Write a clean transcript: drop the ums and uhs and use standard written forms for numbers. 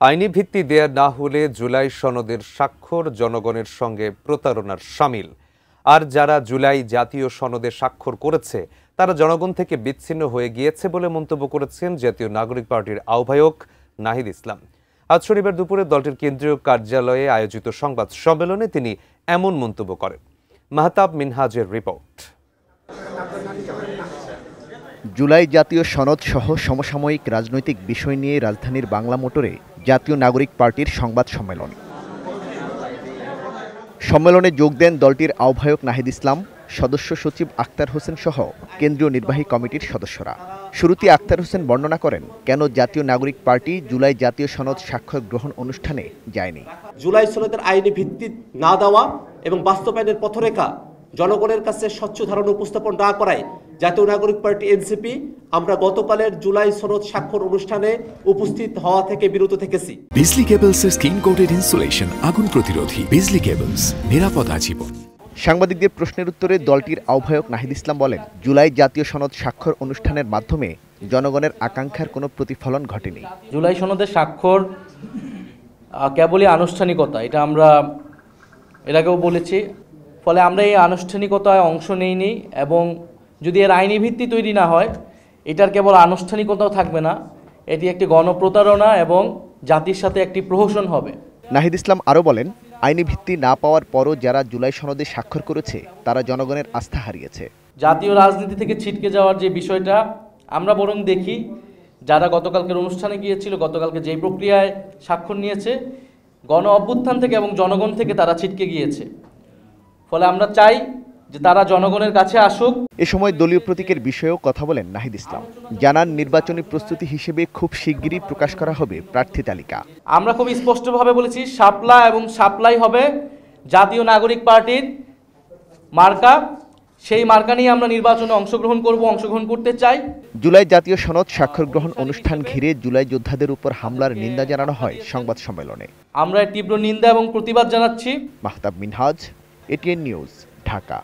আইনি ভিত্তি দেয়া না হলে জুলাই সনদের স্বাক্ষর জনগণের সঙ্গে প্রতারণার শামিল। আর যারা জুলাই জাতীয় সনদে স্বাক্ষর করেছে তারা জনগণ থেকে বিচ্ছিন্ন হয়ে গিয়েছে বলে মন্তব্য করেছেন জাতীয় নাগরিক পার্টির আহ্বায়ক নাহিদ ইসলাম। আজ শনিবার দুপুরে দলটির কেন্দ্রীয় কার্যালয়ে আয়োজিত সংবাদ সম্মেলনে তিনি এমন মন্তব্য করেন। মাহতাব মিনহাজের রিপোর্ট। জুলাই জাতীয় সনদ সহ সমসাময়িক রাজনৈতিক বিষয় নিয়ে রাজধানীর বাংলা মোটরে জাতীয় নাগরিক পার্টির সংবাদ সম্মেলন। সম্মেলনে যোগ দেন দলটির আহ্বায়ক নাহিদ ইসলাম, সদস্য সচিব আক্তার হোসেন সহ কেন্দ্রীয় নির্বাহী কমিটির সদস্যরা। শুরুতে আক্তার হোসেন বর্ণনা করেন কেন জাতীয় নাগরিক পার্টি জুলাই জাতীয় সনদ স্বাক্ষর গ্রহণ অনুষ্ঠানে যায়নি। জুলাই সনদের আইনি ভিত্তি না দেওয়া এবং বাস্তবায়নের পথরেখা জনগণের কাছে স্বচ্ছ ধারণা উপস্থাপন না করায় জাতীয় নাগরিক পার্টি এনসিপি আমরা গতকালের জুলাই সনদ স্বাক্ষর অনুষ্ঠানে উপস্থিত হওয়া থেকে বিরত থেকেছি। বিজলি কেবলসের স্কিন কোটেড ইনসুলেশন আগুন প্রতিরোধী। বিজলি কেবলস, নিরাপদ আজীবন। সাংবাদিকদের প্রশ্নের উত্তরে দলটির আহ্বায়ক নাহিদ ইসলাম বলেন, জুলাই জাতীয় সনদ স্বাক্ষর অনুষ্ঠানের মাধ্যমে জনগণের আকাঙ্ক্ষার কোনো প্রতিফলন ঘটেনি। জুলাই সনদের স্বাক্ষর কেবলই আনুষ্ঠানিকতা, এটা আমরা এর আগেও বলেছি। ফলে আমরা এই আনুষ্ঠানিকতায় অংশ নেইনি এবং যদি এর আইনি ভিত্তি তৈরি না হয় এটার কেবল আনুষ্ঠানিকতাও থাকবে না, এটি একটি গণপ্রতারণা এবং জাতির সাথে একটি প্রহসন হবে। নাহিদ ইসলাম আরও বলেন, আইনি ভিত্তি না পাওয়ার পরও যারা জুলাই সনদে স্বাক্ষর করেছে তারা জনগণের আস্থা হারিয়েছে। জাতীয় রাজনীতি থেকে ছিটকে যাওয়ার যে বিষয়টা আমরা বরং দেখি, যারা গতকালকের অনুষ্ঠানে গিয়েছিল, গতকালকে যেই প্রক্রিয়ায় স্বাক্ষর নিয়েছে, গণ অভ্যুত্থান থেকে এবং জনগণ থেকে তারা ছিটকে গিয়েছে। ফলে আমরা চাই যে তারা জনগণের কাছে আসুক। এ সময় দলীয় প্রতীকের বিষয়েও কথা বলেন নাহিদ ইসলাম। জানান, নির্বাচনী প্রস্তুতি হিসেবে খুব শিগগিরই প্রকাশ করা হবে প্রার্থী তালিকা। আমরা খুব স্পষ্টভাবে বলেছি, শাপলা এবং সাপ্লাই হবে জাতীয় নাগরিক পার্টির মার্কা। সেই মার্কা নিয়ে আমরা নির্বাচনে অংশগ্রহণ করতে চাই। জুলাই জাতীয় সনদ স্বাক্ষর গ্রহণ অনুষ্ঠান ঘিরে জুলাই যোদ্ধাদের উপর হামলার নিন্দা জানানো হয় সংবাদ সম্মেলনে। আমরা তীব্র নিন্দা এবং প্রতিবাদ জানাচ্ছি। Mahtab Minhaj, ATN news, Dhaka.